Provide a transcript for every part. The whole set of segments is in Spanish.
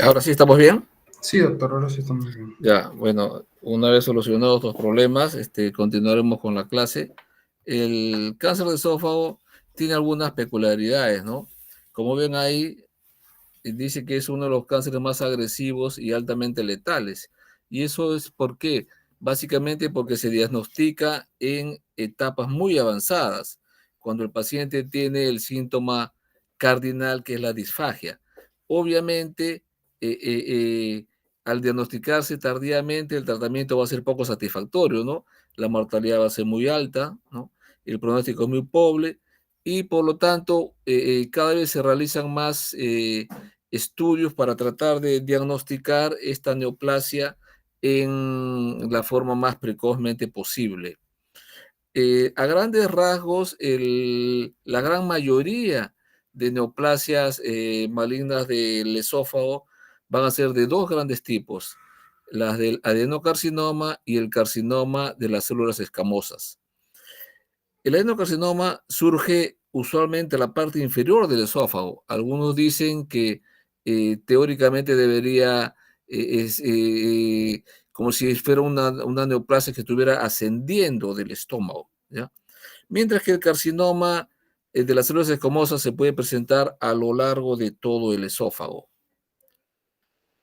Ahora sí estamos bien. Sí, doctor, ahora sí estamos bien. Ya, bueno, una vez solucionados los problemas, continuaremos con la clase. El cáncer de esófago tiene algunas peculiaridades, ¿no? Como ven ahí, dice que es uno de los cánceres más agresivos y altamente letales. Y eso es porque, básicamente porque se diagnostica en etapas muy avanzadas, cuando el paciente tiene el síntoma cardinal que es la disfagia. Obviamente, eh, eh, eh, al diagnosticarse tardíamente, el tratamiento va a ser poco satisfactorio, ¿no? La mortalidad va a ser muy alta, ¿no? El pronóstico es muy pobre y por lo tanto cada vez se realizan más estudios para tratar de diagnosticar esta neoplasia en la forma más precozmente posible. A grandes rasgos, la gran mayoría de neoplasias malignas del esófago van a ser de dos grandes tipos, las del adenocarcinoma y el carcinoma de las células escamosas. El adenocarcinoma surge usualmente en la parte inferior del esófago. Algunos dicen que teóricamente debería, como si fuera una neoplasia que estuviera ascendiendo del estómago, ¿ya? Mientras que el carcinoma de las células escamosas se puede presentar a lo largo de todo el esófago.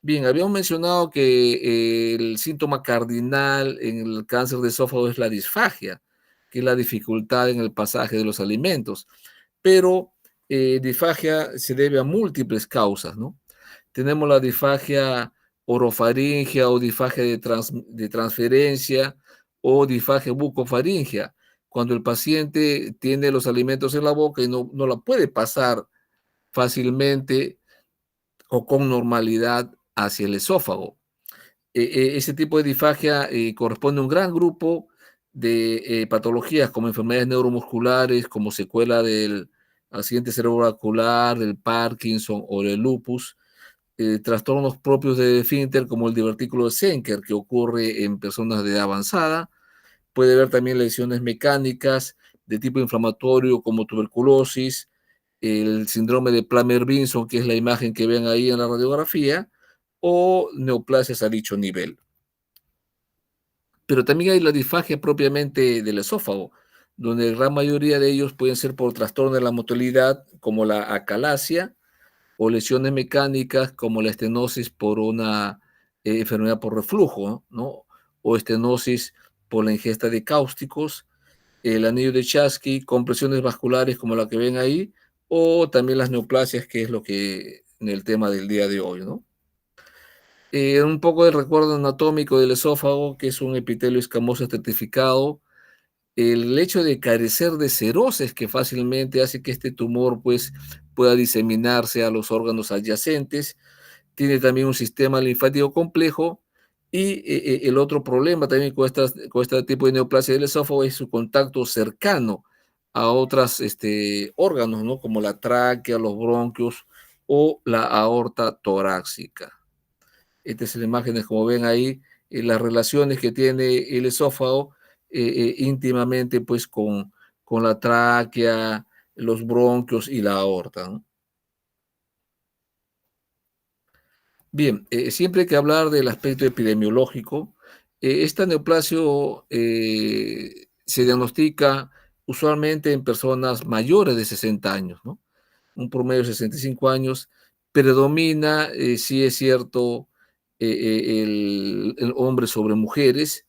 Bien, habíamos mencionado que el síntoma cardinal en el cáncer de esófago es la disfagia, que es la dificultad en el pasaje de los alimentos. Pero disfagia se debe a múltiples causas, ¿no? Tenemos la disfagia orofaringia o disfagia de transferencia o disfagia bucofaringia, cuando el paciente tiene los alimentos en la boca y no la puede pasar fácilmente o con normalidad hacia el esófago. Ese tipo de disfagia corresponde a un gran grupo de patologías como enfermedades neuromusculares, como secuela del accidente cerebrovascular, del Parkinson o del lupus, trastornos propios de esfínter como el divertículo de Schenker, que ocurre en personas de edad avanzada. Puede haber también lesiones mecánicas de tipo inflamatorio como tuberculosis, el síndrome de Plummer-Vinson, que es la imagen que ven ahí en la radiografía, o neoplasias a dicho nivel. Pero también hay la disfagia propiamente del esófago, donde la gran mayoría de ellos pueden ser por trastorno de la motilidad, como la acalasia, o lesiones mecánicas, como la estenosis por una enfermedad por reflujo, ¿no? O estenosis por la ingesta de cáusticos, el anillo de Chasky, compresiones vasculares como la que ven ahí, o también las neoplasias, que es lo que en el tema del día de hoy, ¿no? Un poco de recuerdo anatómico del esófago, que es un epitelio escamoso estratificado. El hecho de carecer de serosis que fácilmente hace que este tumor pues, pueda diseminarse a los órganos adyacentes. Tiene también un sistema linfático complejo. Y el otro problema también con este tipo de neoplasia del esófago es su contacto cercano a otros órganos, ¿no? Como la tráquea, los bronquios o la aorta torácica. Estas son las imágenes, como ven ahí, las relaciones que tiene el esófago íntimamente pues con la tráquea, los bronquios y la aorta, ¿no? Bien, siempre hay que hablar del aspecto epidemiológico. Esta neoplasia se diagnostica usualmente en personas mayores de 60 años, ¿no? Un promedio de 65 años. Predomina, sí es cierto, el hombre sobre mujeres,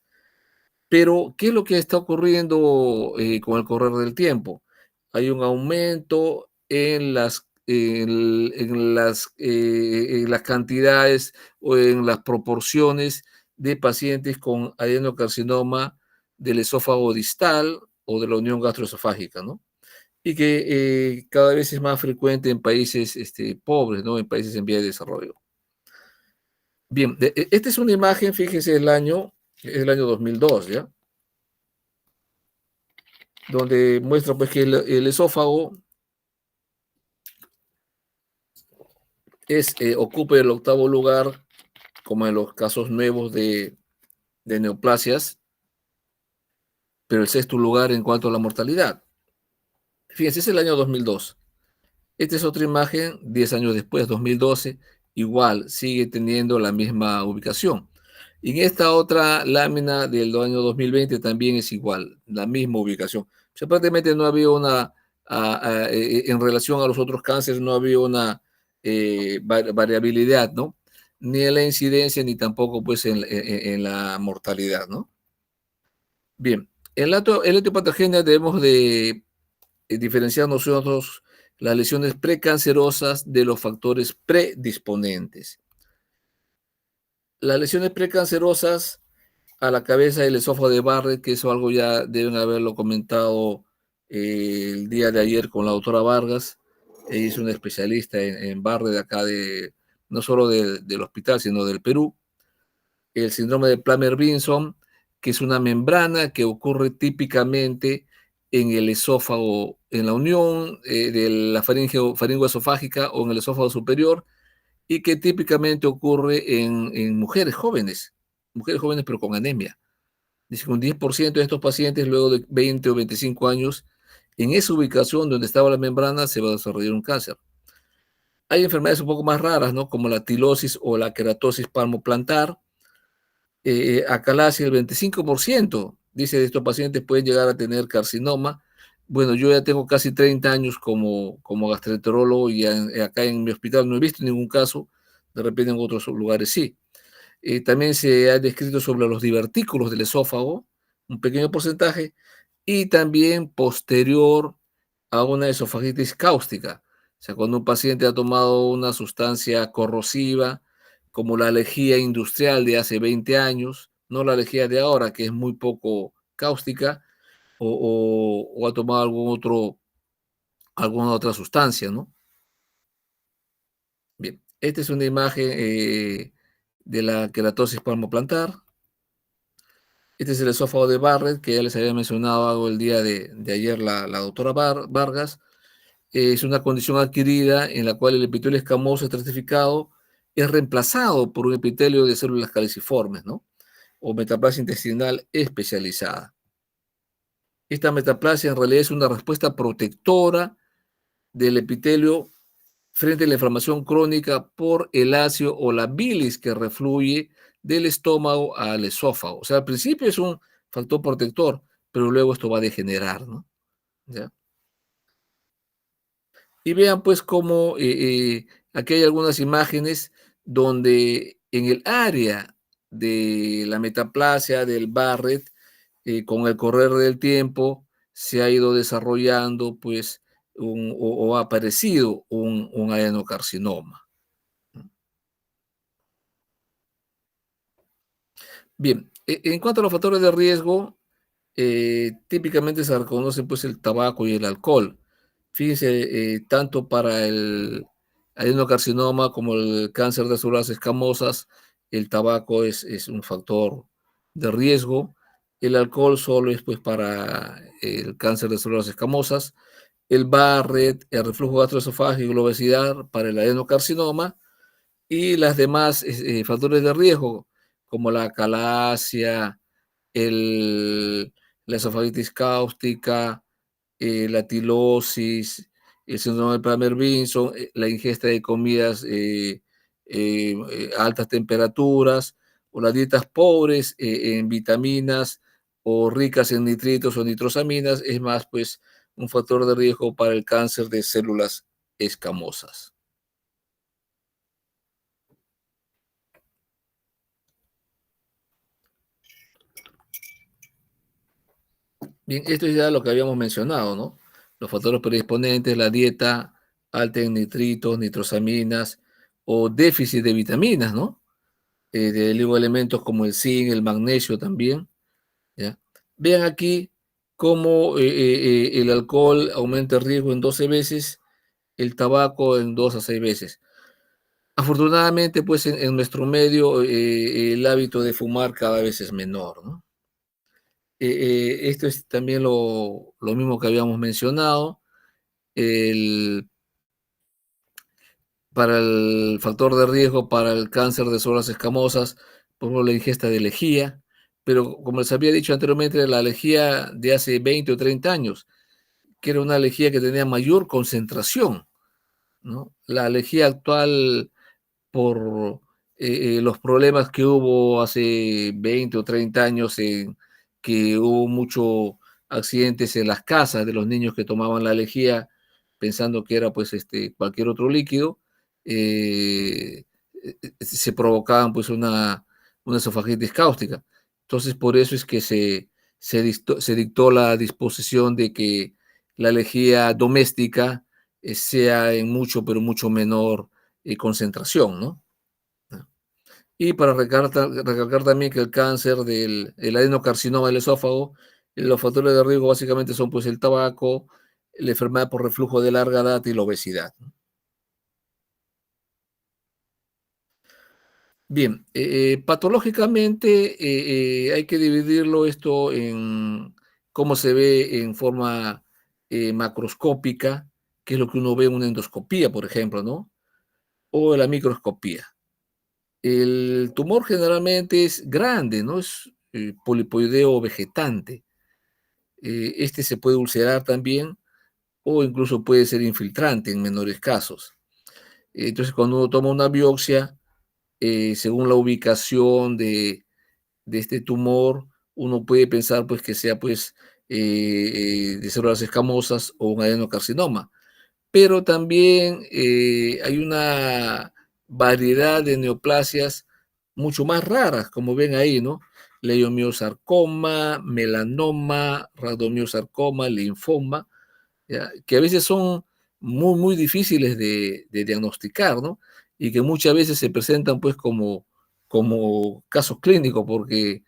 pero ¿qué es lo que está ocurriendo con el correr del tiempo? Hay un aumento en las cantidades o en las proporciones de pacientes con adenocarcinoma del esófago distal o de la unión gastroesofágica, ¿no? Y que cada vez es más frecuente en países pobres, ¿no? En países en vía de desarrollo. Bien, esta es una imagen, fíjese, es el año 2002, ¿ya? Donde muestra pues que el esófago ocupa el octavo lugar, como en los casos nuevos de neoplasias, pero el sexto lugar en cuanto a la mortalidad. Fíjense, es el año 2002. Esta es otra imagen, 10 años después, 2012, igual sigue teniendo la misma ubicación. Y en esta otra lámina del año 2020 también es igual, la misma ubicación. O sea, prácticamente no había en relación a los otros cánceres, no había una variabilidad, ¿no? Ni en la incidencia, ni tampoco pues en la mortalidad, ¿no? Bien, el etiopatogenia debemos de diferenciar nosotros las lesiones precancerosas de los factores predisponentes. Las lesiones precancerosas a la cabeza del esófago de Barrett, que eso algo ya deben haberlo comentado el día de ayer con la doctora Vargas. Ella es una especialista en Barrett acá no solo del hospital, sino del Perú. El síndrome de Plummer-Vinson, que es una membrana que ocurre típicamente en el esófago, en la unión de la faringoesofágica o en el esófago superior, y que típicamente ocurre en mujeres jóvenes pero con anemia. Dice que un 10% de estos pacientes luego de 20 o 25 años, en esa ubicación donde estaba la membrana se va a desarrollar un cáncer. Hay enfermedades un poco más raras, ¿no? Como la tilosis o la queratosis palmoplantar. Acalasia, el 25%, dice, de estos pacientes pueden llegar a tener carcinoma. Bueno, yo ya tengo casi 30 años como gastroenterólogo y acá en mi hospital no he visto ningún caso, de repente en otros lugares sí. También se ha descrito sobre los divertículos del esófago, un pequeño porcentaje, y también posterior a una esofagitis cáustica. O sea, cuando un paciente ha tomado una sustancia corrosiva, como la lejía industrial de hace 20 años, no la lejía de ahora, que es muy poco cáustica, o ha tomado alguna otra sustancia, ¿no? Bien, esta es una imagen de la queratosis palmoplantar. Este es el esófago de Barrett, que ya les había mencionado algo el día de ayer la doctora Vargas. Es una condición adquirida en la cual el epitelio escamoso estratificado es reemplazado por un epitelio de células caliciformes, ¿no? O metaplasia intestinal especializada. Esta metaplasia en realidad es una respuesta protectora del epitelio frente a la inflamación crónica por el ácido o la bilis que refluye del estómago al esófago. O sea, al principio es un factor protector, pero luego esto va a degenerar, ¿no? ¿Ya? Y vean pues cómo aquí hay algunas imágenes donde en el área de la metaplasia del Barrett, con el correr del tiempo, se ha ido desarrollando pues o ha aparecido un adenocarcinoma. Bien, en cuanto a los factores de riesgo, típicamente se reconoce pues el tabaco y el alcohol. Fíjense, tanto para el adenocarcinoma como el cáncer de células escamosas, el tabaco es un factor de riesgo. El alcohol solo es pues para el cáncer de células escamosas. El Barrett, el reflujo gastroesofágico y la obesidad para el adenocarcinoma, y las demás factores de riesgo, como la acalasia, la esofagitis cáustica, la tilosis, el síndrome de Plummer-Vinson, la ingesta de comidas a altas temperaturas, o las dietas pobres en vitaminas o ricas en nitritos o nitrosaminas, es más, pues, un factor de riesgo para el cáncer de células escamosas. Bien, esto es ya lo que habíamos mencionado, ¿no? Los factores predisponentes, la dieta alta en nitritos, nitrosaminas o déficit de vitaminas, ¿no? De elementos como el zinc, el magnesio también, ¿ya? Vean aquí cómo el alcohol aumenta el riesgo en 12 veces, el tabaco en 2 a 6 veces. Afortunadamente, pues en nuestro medio el hábito de fumar cada vez es menor, ¿no? Esto es también lo mismo que habíamos mencionado. El, para el factor de riesgo para el cáncer de células escamosas, por ejemplo, la ingesta de lejía, pero como les había dicho anteriormente, la lejía de hace 20 o 30 años, que era una lejía que tenía mayor concentración, ¿no? La lejía actual por los problemas que hubo hace 20 o 30 años en que hubo muchos accidentes en las casas de los niños que tomaban la lejía pensando que era pues cualquier otro líquido, se provocaban pues una esofagitis cáustica. Entonces por eso es que se dictó la disposición de que la lejía doméstica sea en mucho, pero mucho menor concentración, ¿no? Y para recalcar también que el cáncer el adenocarcinoma del esófago, los factores de riesgo básicamente son pues el tabaco, la enfermedad por reflujo de larga data y la obesidad. Bien, patológicamente hay que dividirlo esto en cómo se ve en forma macroscópica, que es lo que uno ve en una endoscopía, por ejemplo, ¿no? O en la microscopía. El tumor generalmente es grande, ¿no? Es polipoideo vegetante. Este se puede ulcerar también o incluso puede ser infiltrante en menores casos. Entonces, cuando uno toma una biopsia, según la ubicación de este tumor, uno puede pensar pues que sea pues de células escamosas o un adenocarcinoma. Pero también hay una variedad de neoplasias mucho más raras, como ven ahí, ¿no? Leiomiosarcoma, melanoma, radomiosarcoma, linfoma, ¿ya? Que a veces son muy, muy difíciles de diagnosticar, ¿no? Y que muchas veces se presentan pues como casos clínicos, porque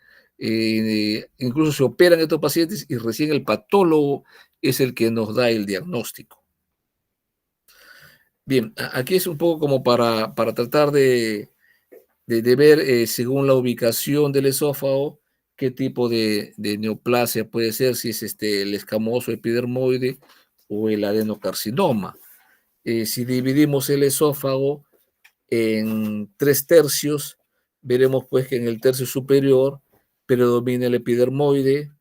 incluso se operan estos pacientes y recién el patólogo es el que nos da el diagnóstico. Bien, aquí es un poco como para tratar de ver, según la ubicación del esófago, qué tipo de neoplasia puede ser, si es el escamoso epidermoide o el adenocarcinoma. Si dividimos el esófago en 3 tercios, veremos pues que en el tercio superior predomina el epidermoide,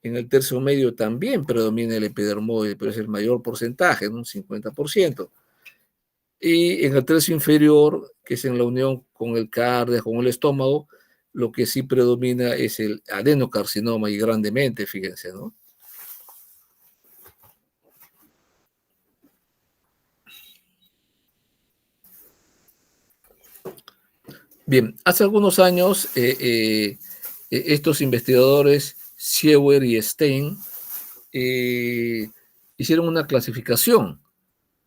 en el tercio medio también predomina el epidermoide, pero es el mayor porcentaje, ¿no? Un 50%. Y en el tercio inferior, que es en la unión con el cardio, con el estómago, lo que sí predomina es el adenocarcinoma y grandemente, fíjense, ¿no? Bien, hace algunos años estos investigadores, Siewer y Stein, eh, hicieron una clasificación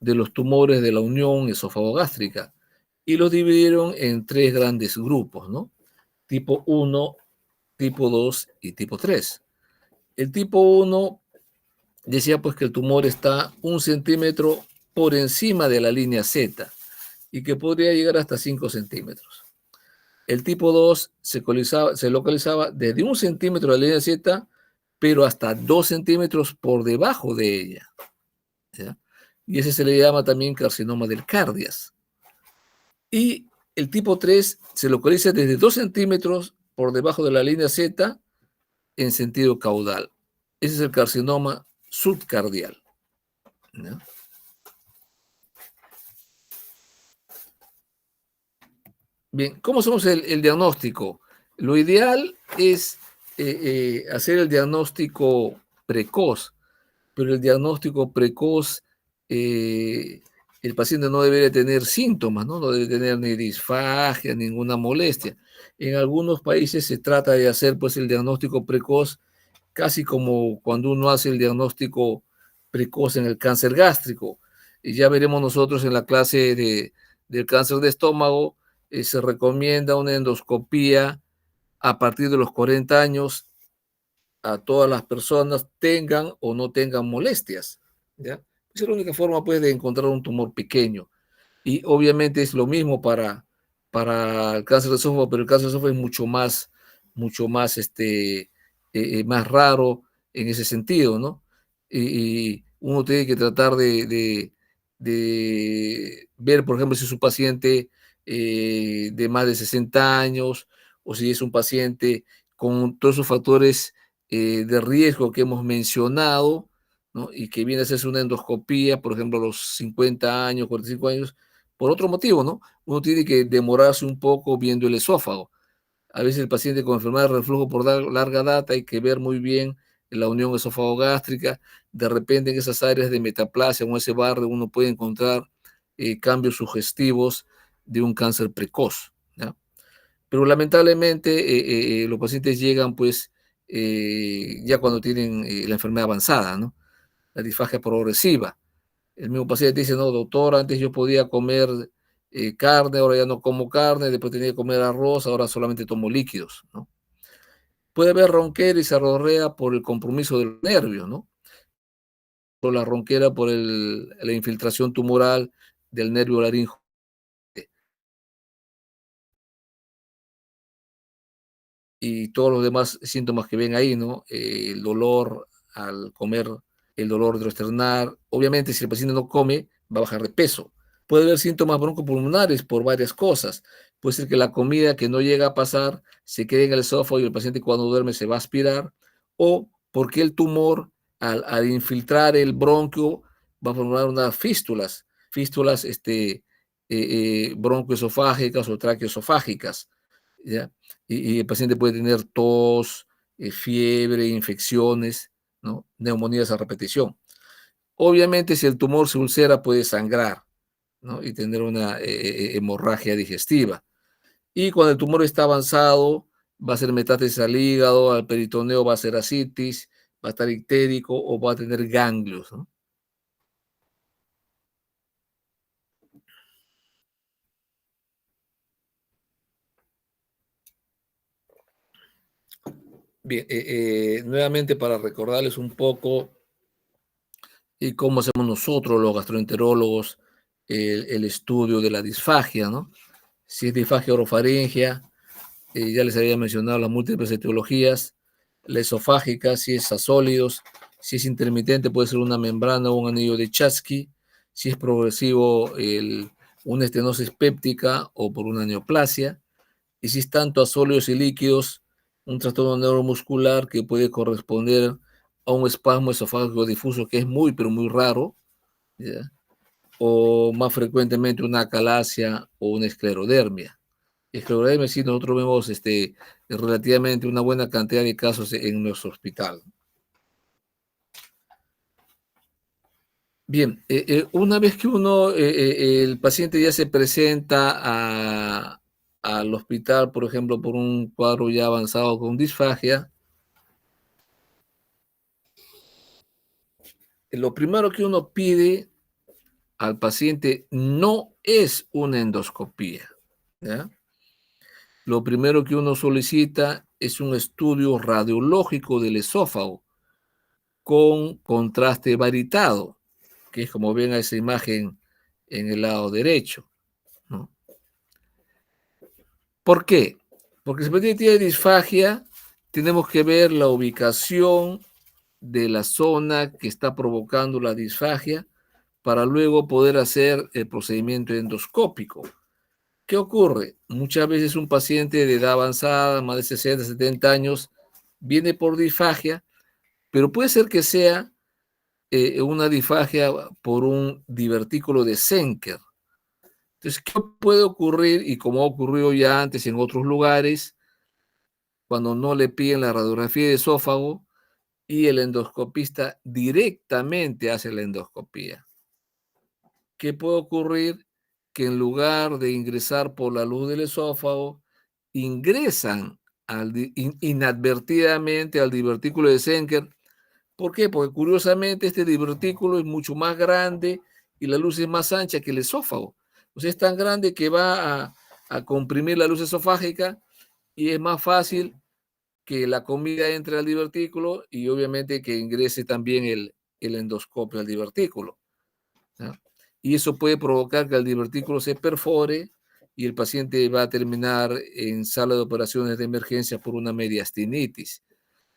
de los tumores de la unión esofagogástrica y los dividieron en 3 grandes grupos, ¿no? Tipo 1, tipo 2 y tipo 3. El tipo 1 decía pues que el tumor está 1 centímetro por encima de la línea Z y que podría llegar hasta 5 centímetros. El tipo 2 se localizaba desde 1 centímetro de la línea Z, pero hasta 2 centímetros por debajo de ella, ¿ya? Y ese se le llama también carcinoma del cardias. Y el tipo 3 se localiza desde 2 centímetros por debajo de la línea Z en sentido caudal. Ese es el carcinoma subcardial, ¿no? Bien, ¿cómo hacemos el diagnóstico? Lo ideal es hacer el diagnóstico precoz, pero el diagnóstico precoz, eh, el paciente no debería tener síntomas, ¿no? No debe tener ni disfagia, ninguna molestia. En algunos países se trata de hacer pues el diagnóstico precoz casi como cuando uno hace el diagnóstico precoz en el cáncer gástrico. Y ya veremos nosotros en la clase del cáncer de estómago, se recomienda una endoscopía a partir de los 40 años a todas las personas, tengan o no tengan molestias, ¿ya? Esa es la única forma, pues, de encontrar un tumor pequeño. Y obviamente es lo mismo para el cáncer de esófago, pero el cáncer de esófago es mucho más, más raro en ese sentido, ¿no? Y uno tiene que tratar de ver, por ejemplo, si es un paciente de más de 60 años o si es un paciente con todos esos factores de riesgo que hemos mencionado, ¿no? Y que viene a hacerse una endoscopía, por ejemplo, a los 50 años, 45 años, por otro motivo, ¿no? Uno tiene que demorarse un poco viendo el esófago. A veces el paciente con enfermedad de reflujo por larga data hay que ver muy bien la unión esófago-gástrica. De repente en esas áreas de metaplasia o en ese barrio uno puede encontrar cambios sugestivos de un cáncer precoz, ¿ya? Pero lamentablemente los pacientes llegan pues ya cuando tienen la enfermedad avanzada, ¿no? La disfagia progresiva. El mismo paciente dice, no, doctor, antes yo podía comer carne, ahora ya no como carne, después tenía que comer arroz, ahora solamente tomo líquidos, ¿no? Puede haber ronquera y sarorrea por el compromiso del nervio, ¿no? Por la ronquera por la infiltración tumoral del nervio laríngeo y todos los demás síntomas que ven ahí, ¿no? El dolor al comer, el dolor gastroesternal. Obviamente, si el paciente no come, va a bajar de peso. Puede haber síntomas broncopulmonares por varias cosas. Puede ser que la comida que no llega a pasar se quede en el esófago y el paciente cuando duerme se va a aspirar, o porque el tumor, al infiltrar el bronquio, va a formar unas fístulas broncoesofágicas o traqueoesofágicas, ¿ya? Y el paciente puede tener tos, fiebre, infecciones, ¿no? Neumonías a repetición. Obviamente, si el tumor se ulcera, puede sangrar, ¿no? Y tener una hemorragia digestiva. Y cuando el tumor está avanzado, va a ser metástasis al hígado, al peritoneo va a ser ascitis, va a estar ictérico o va a tener ganglios, ¿no? Bien, nuevamente para recordarles un poco y cómo hacemos nosotros los gastroenterólogos el estudio de la disfagia, ¿no? Si es disfagia orofaringea, ya les había mencionado las múltiples etiologías, la esofágica, si es a sólidos, si es intermitente puede ser una membrana o un anillo de Chatsky, si es progresivo una estenosis péptica o por una neoplasia, y si es tanto a sólidos y líquidos, un trastorno neuromuscular que puede corresponder a un espasmo esofágico difuso que es muy, pero muy raro, ¿ya? O más frecuentemente una acalasia o una esclerodermia. Esclerodermia, sí, nosotros vemos relativamente una buena cantidad de casos en nuestro hospital. Bien, una vez que el paciente ya se presenta al hospital, por ejemplo, por un cuadro ya avanzado con disfagia, lo primero que uno pide al paciente no es una endoscopía, ¿ya? Lo primero que uno solicita es un estudio radiológico del esófago con contraste varitado, que es como ven a esa imagen en el lado derecho, ¿no? ¿Por qué? Porque si el paciente tiene disfagia, tenemos que ver la ubicación de la zona que está provocando la disfagia para luego poder hacer el procedimiento endoscópico. ¿Qué ocurre? Muchas veces un paciente de edad avanzada, más de 60, 70 años, viene por disfagia, pero puede ser que sea una disfagia por un divertículo de Zenker. Entonces, ¿qué puede ocurrir? Y como ha ocurrido ya antes en otros lugares, cuando no le piden la radiografía de esófago y el endoscopista directamente hace la endoscopía. ¿Qué puede ocurrir? Que en lugar de ingresar por la luz del esófago, ingresan inadvertidamente al divertículo de Zenker. ¿Por qué? Porque curiosamente este divertículo es mucho más grande y la luz es más ancha que el esófago. O sea, es tan grande que va a comprimir la luz esofágica y es más fácil que la comida entre al divertículo y obviamente que ingrese también el endoscopio al divertículo, ¿no? Y eso puede provocar que el divertículo se perfore y el paciente va a terminar en sala de operaciones de emergencia por una mediastinitis.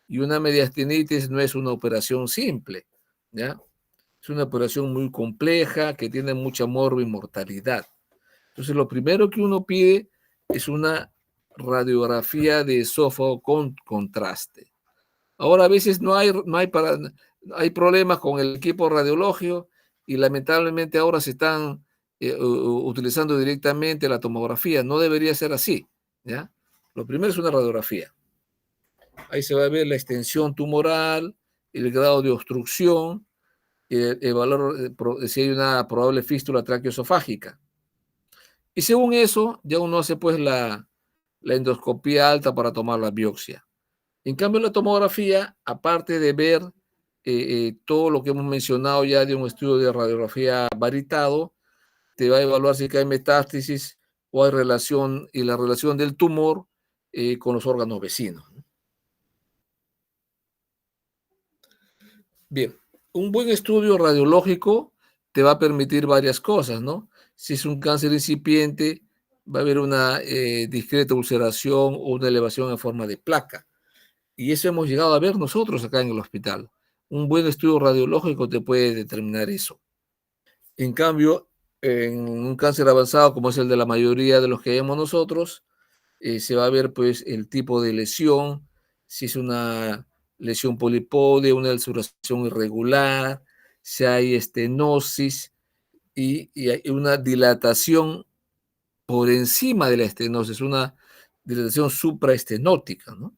Y una mediastinitis no es una operación simple, ¿ya? Es una operación muy compleja que tiene mucha mortalidad. Entonces, lo primero que uno pide es una radiografía de esófago con contraste. Ahora, a veces hay problemas con el equipo radiológico y lamentablemente ahora se están utilizando directamente la tomografía. No debería ser así, ¿ya? Lo primero es una radiografía. Ahí se va a ver la extensión tumoral, el grado de obstrucción, el valor, si hay una probable fístula traqueoesofágica. Y según eso, ya uno hace pues la endoscopía alta para tomar la biopsia. En cambio, la tomografía, aparte de ver todo lo que hemos mencionado ya de un estudio de radiografía varitado, te va a evaluar si hay metástasis o hay relación y la relación del tumor con los órganos vecinos. Bien, un buen estudio radiológico te va a permitir varias cosas, ¿no? Si es un cáncer incipiente, va a haber una discreta ulceración o una elevación en forma de placa. Y eso hemos llegado a ver nosotros acá en el hospital. Un buen estudio radiológico te puede determinar eso. En cambio, en un cáncer avanzado, como es el de la mayoría de los que vemos nosotros, se va a ver pues el tipo de lesión, si es una lesión polipodia, una ulceración irregular, si hay estenosis y hay una dilatación por encima de la estenosis, una dilatación supraestenótica, ¿no?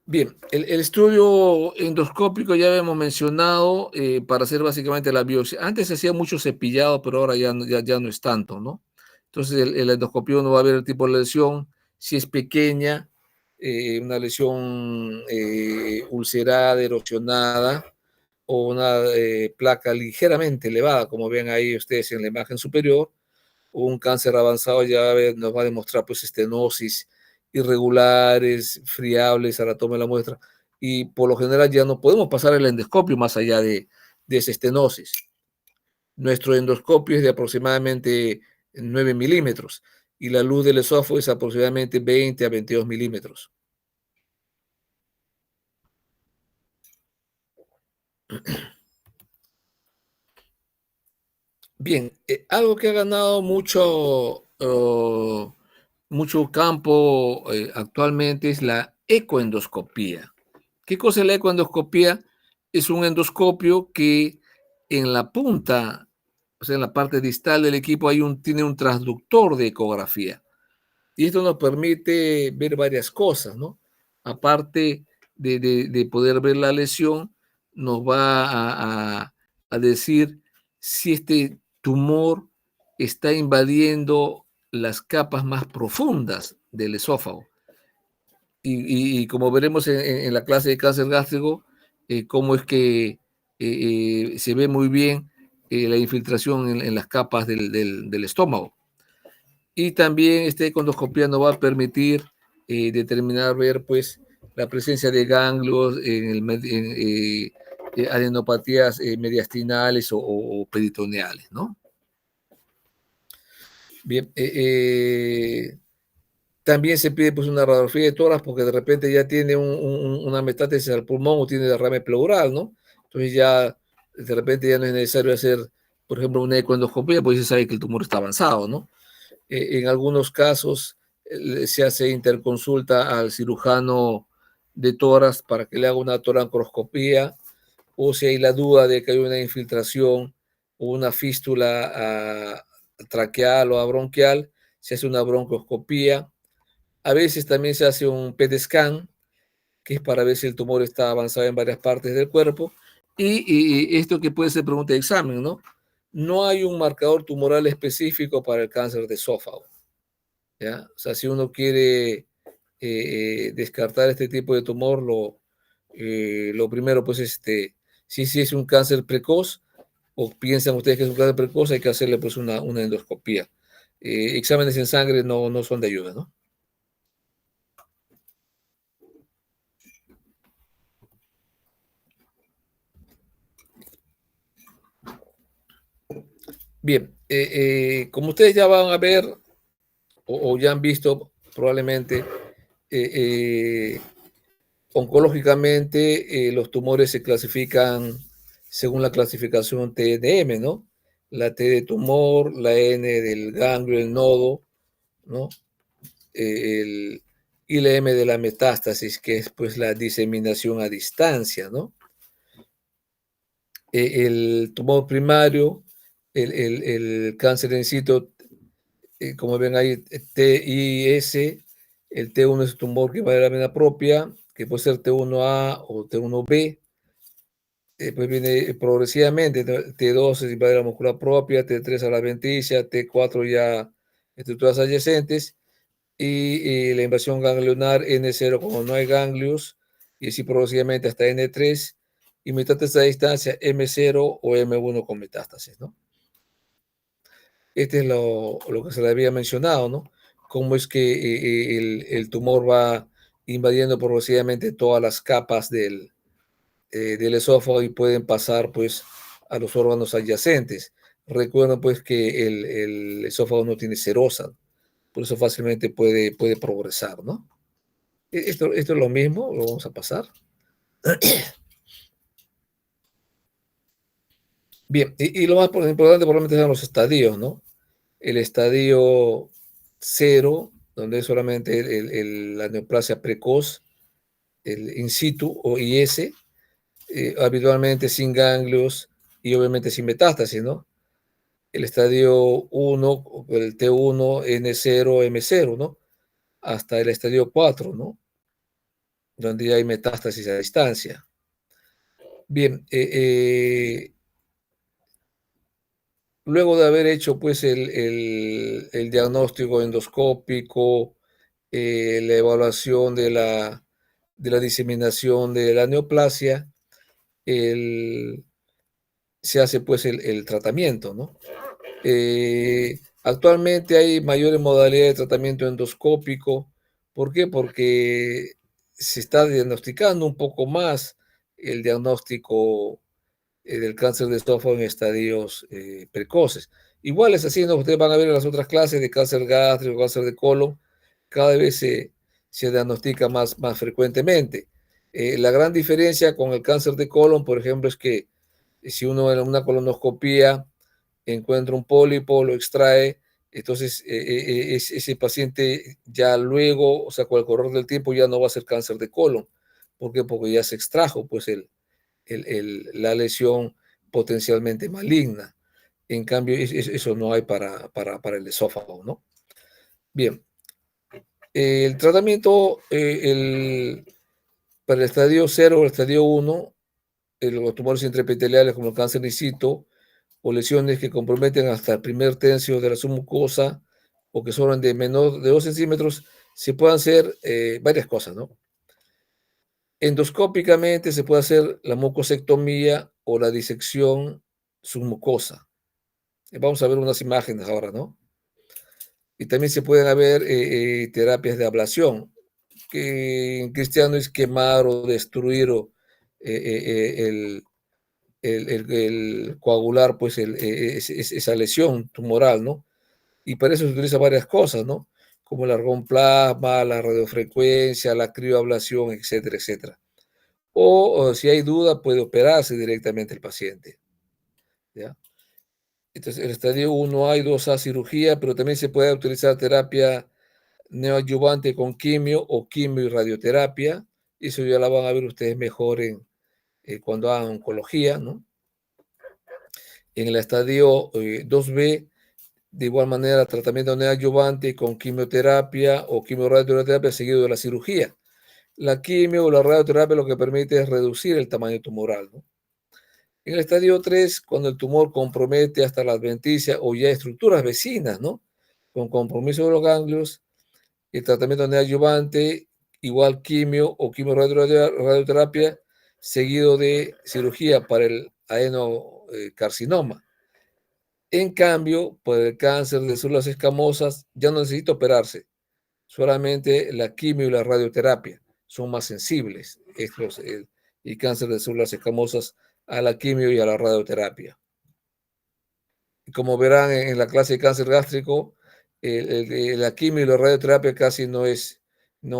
Bien, el estudio endoscópico ya habíamos mencionado para hacer básicamente la biopsia. Antes se hacía mucho cepillado, pero ahora ya no es tanto, ¿no? Entonces el endoscopio no va a ver el tipo de lesión, si es pequeña, una lesión ulcerada, erosionada o una placa ligeramente elevada, como ven ahí ustedes en la imagen superior, o un cáncer avanzado ya nos va a demostrar pues estenosis irregulares, friables a la toma de la muestra, y por lo general ya no podemos pasar el endoscopio más allá de esa estenosis. Nuestro endoscopio es de aproximadamente 9 milímetros y la luz del esófago es aproximadamente 20 a 22 milímetros. Bien, algo que ha ganado mucho campo actualmente es la ecoendoscopía. ¿Qué cosa es la ecoendoscopía? Es un endoscopio que en la punta, o sea, en la parte distal del equipo tiene un transductor de ecografía. Y esto nos permite ver varias cosas, ¿no? Aparte de poder ver la lesión, nos va a decir si este tumor está invadiendo las capas más profundas del esófago. Y como veremos en la clase de cáncer gástrico, cómo es que se ve muy bien la infiltración en las capas del estómago. Y también esta endoscopía nos va a permitir determinar, ver pues la presencia de ganglios adenopatías mediastinales o peritoneales, ¿no? Bien, también se pide pues una radiografía de tórax porque de repente ya tiene una metástasis al pulmón o tiene derrame pleural, ¿no? Entonces ya de repente ya no es necesario hacer, por ejemplo, una ecoendoscopía, pues se sabe que el tumor está avanzado, ¿no? En algunos casos se hace interconsulta al cirujano de tórax para que le haga una torancoscopía, o si hay la duda de que hay una infiltración o una fístula traqueal o bronquial, se hace una broncoscopía. A veces también se hace un PET scan, que es para ver si el tumor está avanzado en varias partes del cuerpo. Y esto que puede ser pregunta de examen, ¿no? No hay un marcador tumoral específico para el cáncer de esófago, ¿ya? O sea, si uno quiere descartar este tipo de tumor, lo primero, pues, si es un cáncer precoz, o piensan ustedes que es un cáncer precoz, hay que hacerle, pues, una endoscopía. Exámenes en sangre no son de ayuda, ¿no? Bien, como ustedes ya van a ver, o ya han visto probablemente, eh, oncológicamente, los tumores se clasifican según la clasificación TNM, ¿no? La T de tumor, la N del ganglio, el nodo, ¿no? Y la M de la metástasis, que es pues la diseminación a distancia, ¿no? El tumor primario, el cáncer en situ, como ven ahí, TIS, el T1 es un tumor que va de la vena propia, que puede ser T1A o T1B. Pues viene progresivamente, ¿no? T2 es invade la musculatura propia, T3 a la adventicia, T4 ya estructuras adyacentes, y la invasión ganglionar N0 como no hay ganglios, y así progresivamente hasta N3, y metástasis a distancia M0 o M1 con metástasis, ¿no? Este es lo que se le había mencionado, ¿no? Cómo es que el tumor va invadiendo progresivamente todas las capas del esófago y pueden pasar pues a los órganos adyacentes. Recuerden pues que el esófago no tiene serosa, por eso fácilmente puede progresar, ¿no? Esto es lo mismo, lo vamos a pasar. Bien, y lo más importante probablemente son los estadios, ¿no? El estadio cero, donde es solamente la neoplasia precoz, el in situ o IS, habitualmente sin ganglios y obviamente sin metástasis, ¿no? El estadio 1, el T1, N0, M0, ¿no? Hasta el estadio 4, ¿no? Donde ya hay metástasis a distancia. Bien, luego de haber hecho pues el diagnóstico endoscópico, la evaluación de la diseminación de la neoplasia, se hace pues el tratamiento, ¿no? Actualmente hay mayores modalidades de tratamiento endoscópico. ¿Por qué? Porque se está diagnosticando un poco más el diagnóstico del cáncer de esófago en estadios precoces. Igual es así, ¿no? Ustedes van a ver en las otras clases de cáncer gástrico, cáncer de colon, cada vez se diagnostica más frecuentemente. La gran diferencia con el cáncer de colon, por ejemplo, es que si uno en una colonoscopía encuentra un pólipo, lo extrae, entonces ese paciente ya luego, o sea, con el correr del tiempo ya no va a ser cáncer de colon. ¿Por qué? Porque ya se extrajo pues la lesión potencialmente maligna. En cambio, eso no hay para el esófago, ¿no? Bien, el tratamiento para el estadio 0 o el estadio 1, los tumores intraepiteliales como el cáncer in situ, o lesiones que comprometen hasta el primer tercio de la submucosa o que son de menor de 2 centímetros, se pueden hacer varias cosas, ¿no? Endoscópicamente se puede hacer la mucosectomía o la disección submucosa. Vamos a ver unas imágenes ahora, ¿no? Y también se pueden haber terapias de ablación, que en cristiano es quemar o destruir el coagular, pues esa lesión tumoral, ¿no? Y para eso se utilizan varias cosas, ¿no? Como el argón plasma, la radiofrecuencia, la crioablación, etcétera, etcétera. O si hay duda, puede operarse directamente el paciente, ¿ya? Entonces, el estadio 1A y 2A cirugía, pero también se puede utilizar terapia neoadyuvante con quimio o quimio y radioterapia. Eso ya la van a ver ustedes mejor cuando hagan oncología, ¿no? En el estadio 2B, de igual manera, tratamiento neoadyuvante con quimioterapia o quimioradioterapia seguido de la cirugía. La quimio o la radioterapia lo que permite es reducir el tamaño tumoral, ¿no? En el estadio 3, cuando el tumor compromete hasta la adventicia o ya estructuras vecinas, ¿no? Con compromiso de los ganglios, el tratamiento neoadyuvante, igual quimio o quimioradioterapia, seguido de cirugía para el adenocarcinoma. En cambio, por el cáncer de células escamosas, ya no necesita operarse, solamente la quimio y la radioterapia son más sensibles, y cáncer de células escamosas a la quimio y a la radioterapia. Y como verán en la clase de cáncer gástrico, la quimio y la radioterapia casi no es de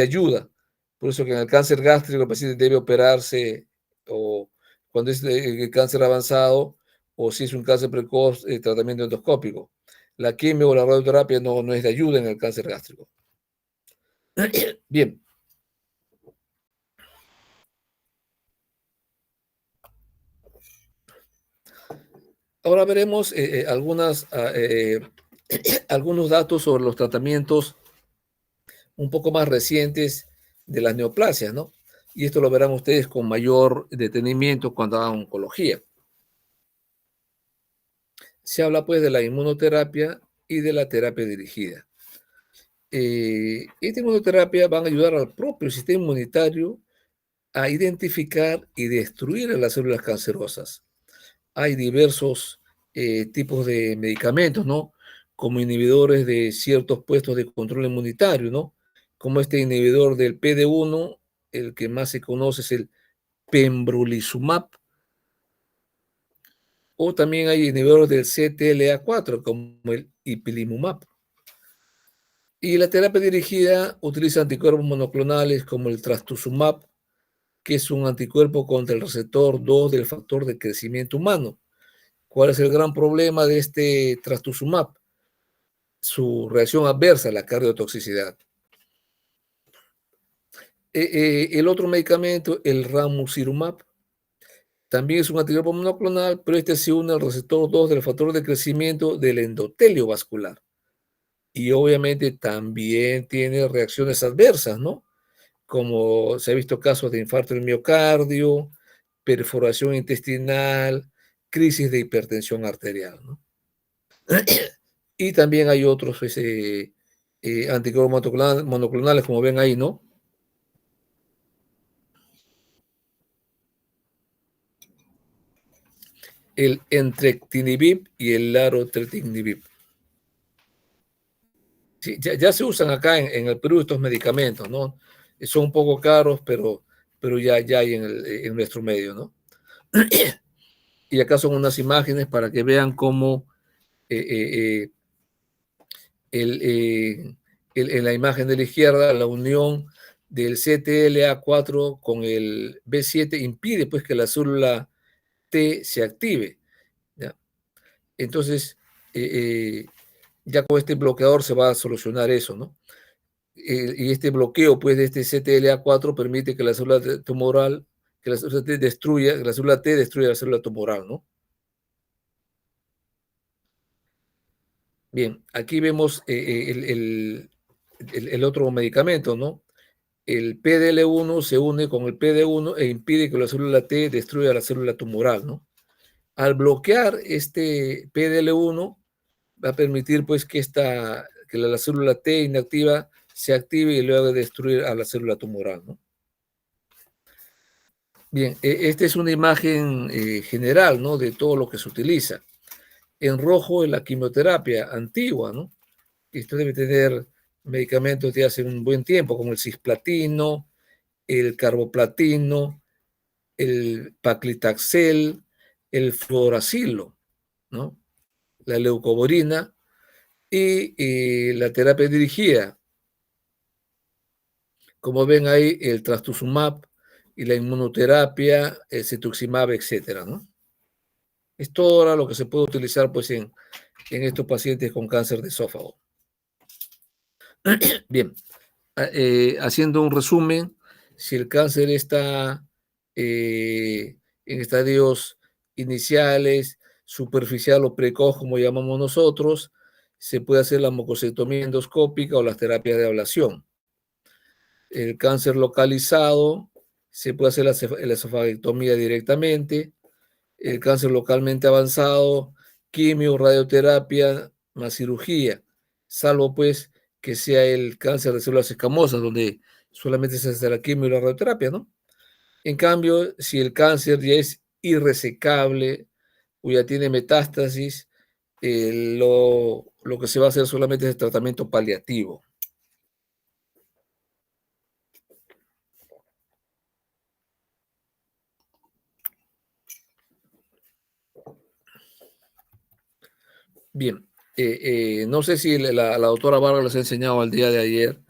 ayuda. Por eso que en el cáncer gástrico el paciente debe operarse o cuando es cáncer avanzado o si es un cáncer precoz, tratamiento endoscópico. La quimio o la radioterapia no es de ayuda en el cáncer gástrico. Bien, Ahora veremos algunos datos sobre los tratamientos un poco más recientes de las neoplasias, ¿no? Y esto lo verán ustedes con mayor detenimiento cuando hagan oncología. Se habla pues de la inmunoterapia y de la terapia dirigida. Esta inmunoterapia van a ayudar al propio sistema inmunitario a identificar y destruir a las células cancerosas. Hay diversos tipos de medicamentos, ¿no? Como inhibidores de ciertos puestos de control inmunitario, ¿no? Como este inhibidor del PD-1, el que más se conoce es el pembrolizumab, o también hay inhibidores del CTLA4, como el ipilimumab. Y la terapia dirigida utiliza anticuerpos monoclonales como el trastuzumab, que es un anticuerpo contra el receptor 2 del factor de crecimiento humano. ¿Cuál es el gran problema de este trastuzumab? Su reacción adversa, la cardiotoxicidad. El otro medicamento, el ramucirumab, también es un anticuerpo monoclonal, pero este se une al receptor 2 del factor de crecimiento del endotelio vascular. Y obviamente también tiene reacciones adversas, ¿no? Como se ha visto casos de infarto del miocardio, perforación intestinal, crisis de hipertensión arterial, ¿no? Y también hay otros pues, anticuerpos monoclonales, como ven ahí, ¿no? El entrectinibib y el larotrectinibib. Sí, ya se usan acá en el Perú estos medicamentos, ¿no? Son un poco caros, pero ya hay en nuestro medio, ¿no? Y acá son unas imágenes para que vean cómo en la imagen de la izquierda, la unión del CTLA4 con el B7 impide pues que la célula T se active, ¿ya? Entonces, ya con este bloqueador se va a solucionar eso, ¿no? Y este bloqueo pues de este CTLA4 permite que la célula tumoral, que la célula T destruya, que la célula T destruya la célula tumoral, ¿no? Bien, aquí vemos el otro medicamento, ¿no? El PDL1 se une con el PD1 e impide que la célula T destruya la célula tumoral, ¿no? Al bloquear este PDL1 va a permitir pues que la célula T inactiva se active y luego destruir a la célula tumoral, ¿no? Bien, esta es una imagen general, ¿no? De todo lo que se utiliza. En rojo es la quimioterapia antigua, ¿no? Esto debe tener medicamentos de hace un buen tiempo, como el cisplatino, el carboplatino, el paclitaxel, el fluoracilo, ¿no? La leucovorina y la terapia dirigida. Como ven ahí, el trastuzumab y la inmunoterapia, el cetuximab, etcétera, ¿no? Es todo ahora lo que se puede utilizar pues, en estos pacientes con cáncer de esófago. Bien, haciendo un resumen, si el cáncer está en estadios iniciales, superficial o precoz, como llamamos nosotros, se puede hacer la mucosectomía endoscópica o las terapias de ablación. El cáncer localizado, se puede hacer la esofagectomía directamente. El cáncer localmente avanzado, quimio, radioterapia, más cirugía, salvo pues que sea el cáncer de células escamosas, donde solamente se hace la quimio y la radioterapia, ¿no? En cambio, si el cáncer ya es irresecable o ya tiene metástasis, lo que se va a hacer solamente es el tratamiento paliativo. Bien, no sé si la doctora Bárbara les ha enseñado al día de ayer,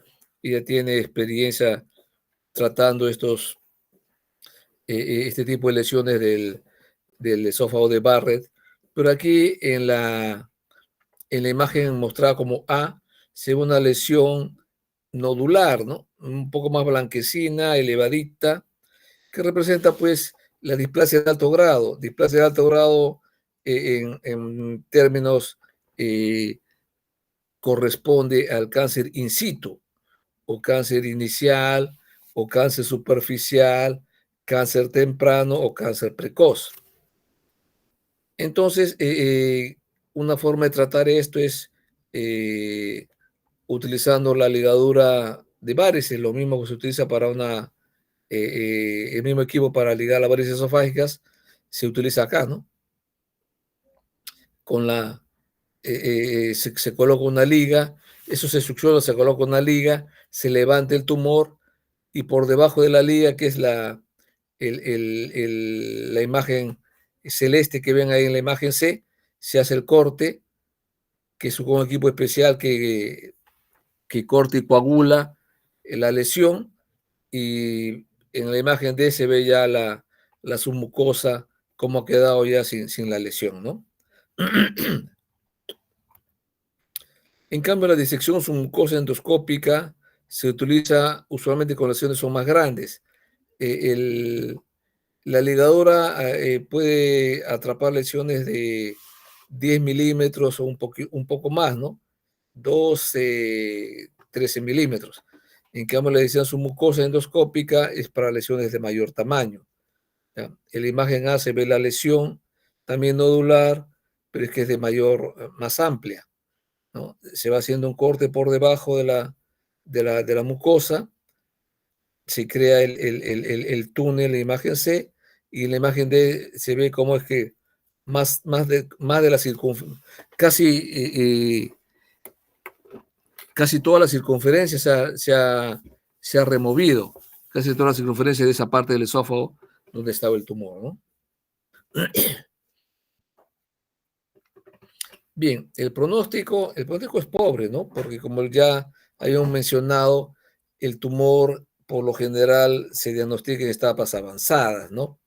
ella tiene experiencia tratando este tipo de lesiones del esófago de Barrett, pero aquí en la imagen mostrada como A se ve una lesión nodular, ¿no? Un poco más blanquecina, elevadita, que representa pues la displasia de alto grado. Displasia de alto grado en términos corresponde al cáncer in situ, o cáncer inicial, o cáncer superficial, cáncer temprano o cáncer precoz. Entonces, una forma de tratar esto es utilizando la ligadura de varices, lo mismo que se utiliza para el mismo equipo para ligar las varices esofágicas, se utiliza acá, ¿no? Con se coloca una liga, eso se succiona, se coloca una liga, se levanta el tumor y por debajo de la liga, que es la imagen celeste que ven ahí en la imagen C, se hace el corte, que es un equipo especial que corta y coagula la lesión, y en la imagen D se ve ya la submucosa, cómo ha quedado ya sin la lesión, ¿no? En cambio, la disección submucosa endoscópica se utiliza usualmente con lesiones son más grandes. La ligadura puede atrapar lesiones de 10 milímetros o un poco más, ¿no? 12, 13 milímetros. En cambio, la disección submucosa endoscópica es para lesiones de mayor tamaño. ¿Ya? En la imagen A se ve la lesión, también nodular, pero es que es de más amplia, ¿no? Se va haciendo un corte por debajo de la mucosa, se crea el túnel, la imagen C, y en la imagen D se ve cómo es que más de la circunferencia, casi toda la circunferencia se ha removido, casi toda la circunferencia de esa parte del esófago donde estaba el tumor, ¿no? Bien, el pronóstico es pobre, ¿no? Porque como ya habíamos mencionado, el tumor por lo general se diagnostica en etapas avanzadas, ¿no?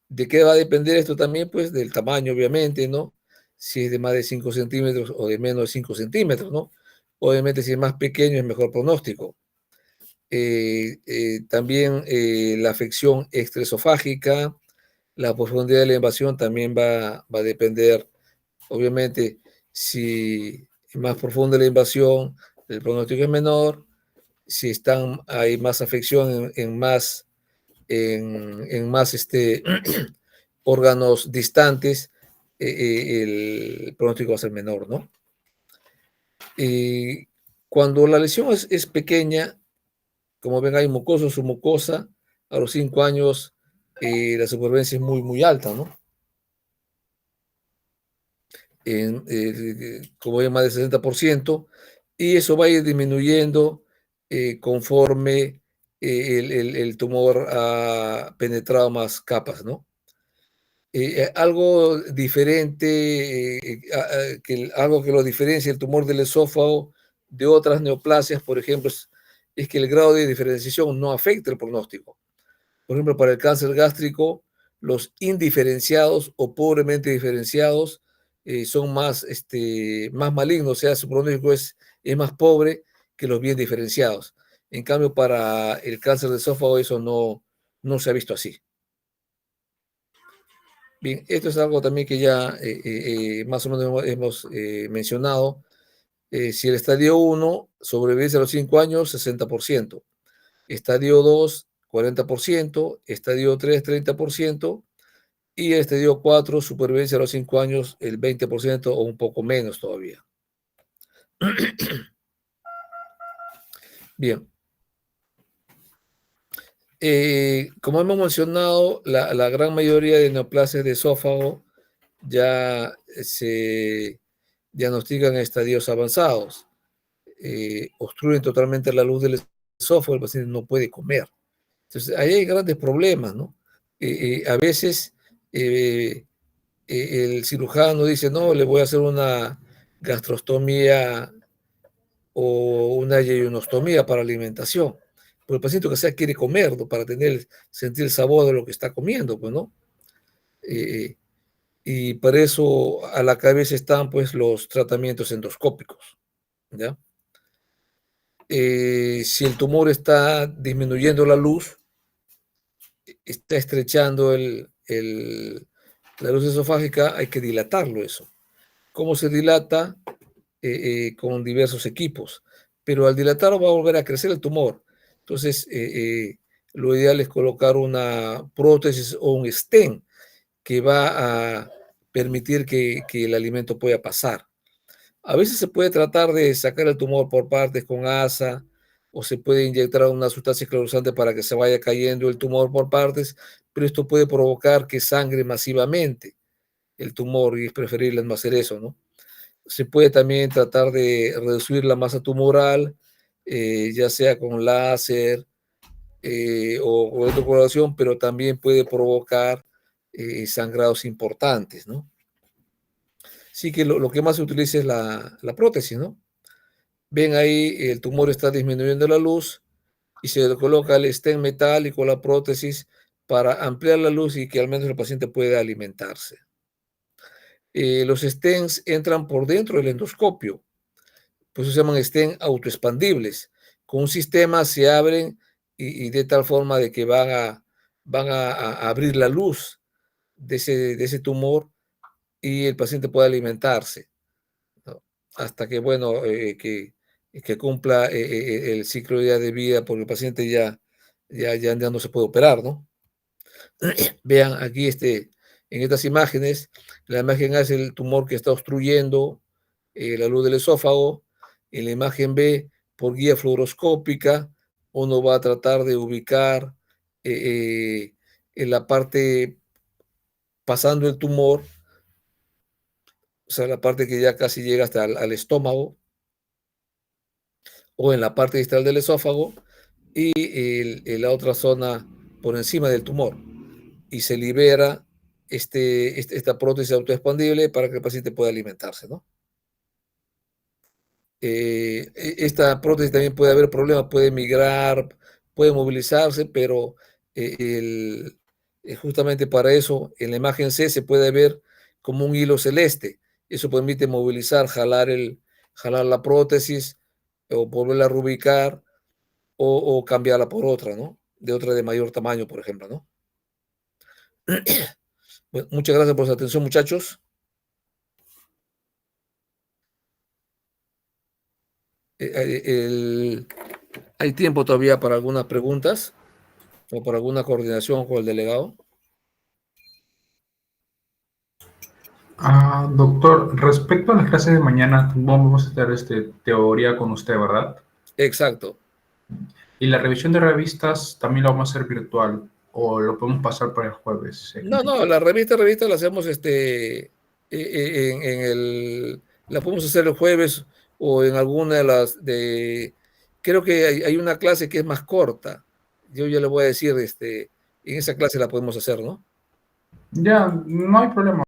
¿De qué va a depender esto también? Pues del tamaño, obviamente, ¿no? Si es de más de 5 centímetros o de menos de 5 centímetros, ¿no? Obviamente, si es más pequeño, es mejor pronóstico. También la afección extraesofágica, la profundidad de la invasión también va a depender, obviamente, si es más profunda la invasión, el pronóstico es menor. Si hay más afección en más órganos distantes, el pronóstico va a ser menor, ¿no? Cuando la lesión es pequeña, como ven, hay mucosa o submucosa, a los 5 años la supervivencia es muy, muy alta, ¿no? Como ven, más del 60%, y eso va a ir disminuyendo conforme el tumor ha penetrado más capas, ¿no? Algo diferente, algo que lo diferencia el tumor del esófago de otras neoplasias, por ejemplo, es que el grado de diferenciación no afecta el pronóstico. Por ejemplo, para el cáncer gástrico, los indiferenciados o pobremente diferenciados son más malignos, o sea, su pronóstico es más pobre que los bien diferenciados. En cambio, para el cáncer de esófago eso no se ha visto así. Bien, esto es algo también que ya más o menos hemos mencionado. Si el estadio 1 sobrevive a los 5 años, 60%. Estadio 2, 40%. Estadio 3, 30%. Y el estadio 4, supervivencia a los 5 años, el 20% o un poco menos todavía. Bien. Como hemos mencionado, la gran mayoría de neoplasias de esófago ya se diagnostican en estadios avanzados. Obstruyen totalmente la luz del esófago, el paciente no puede comer. Entonces, ahí hay grandes problemas, ¿no? A veces el cirujano dice, no, le voy a hacer una gastrostomía o una yeyonostomía para alimentación. Pero el paciente que sea quiere comer, ¿no? Para sentir el sabor de lo que está comiendo, pues, ¿no? Y para eso a la cabeza están, pues, los tratamientos endoscópicos, ¿ya? Si el tumor está disminuyendo la luz, está estrechando La luz esofágica hay que dilatarlo eso. ¿Cómo se dilata? Con diversos equipos. Pero al dilatarlo va a volver a crecer el tumor. Entonces, lo ideal es colocar una prótesis o un stent que va a permitir que el alimento pueda pasar. A veces se puede tratar de sacar el tumor por partes con asa o se puede inyectar una sustancia esclerosante para que se vaya cayendo el tumor por partes, pero esto puede provocar que sangre masivamente el tumor y es preferible no hacer eso, ¿no? Se puede también tratar de reducir la masa tumoral, ya sea con láser o electroporación, pero también puede provocar sangrados importantes, ¿no? Sí que lo que más se utiliza es la prótesis, ¿no? Ven ahí, el tumor está disminuyendo la luz y se le coloca el stent metálico, la prótesis, para ampliar la luz y que al menos el paciente pueda alimentarse. Los stents entran por dentro del endoscopio, pues se llaman stent autoexpandibles. Con un sistema se abren y de tal forma de que van a abrir la luz de ese tumor y el paciente pueda alimentarse, ¿no? Hasta que, bueno, que cumpla el ciclo ya de vida, porque el paciente ya no se puede operar, ¿no? Vean aquí en estas imágenes, la imagen A es el tumor que está obstruyendo la luz del esófago. En la imagen B, por guía fluoroscópica, uno va a tratar de ubicar en la parte pasando el tumor, o sea, la parte que ya casi llega hasta al estómago, o en la parte distal del esófago, y en la otra zona por encima del tumor. Y se libera esta prótesis autoexpandible para que el paciente pueda alimentarse, ¿no? Esta prótesis también puede haber problemas, puede migrar, puede movilizarse, pero justamente para eso en la imagen C se puede ver como un hilo celeste. Eso permite movilizar, jalar la prótesis o volverla a reubicar o cambiarla por otra, ¿no? De otra de mayor tamaño, por ejemplo, ¿no? Bueno, muchas gracias por su atención, muchachos. ¿Hay tiempo todavía para algunas preguntas o para alguna coordinación con el delegado? Doctor, respecto a las clases de mañana, vamos a hacer teoría con usted, ¿verdad? Exacto. Y la revisión de revistas también la vamos a hacer virtual, o lo podemos pasar para el jueves, si es que No, no hay no, problema. la revista la hacemos la podemos hacer el jueves o en alguna de creo que hay una clase que es más corta. Yo ya le voy a decir, en esa clase la podemos hacer, ¿no? Ya, no hay problema.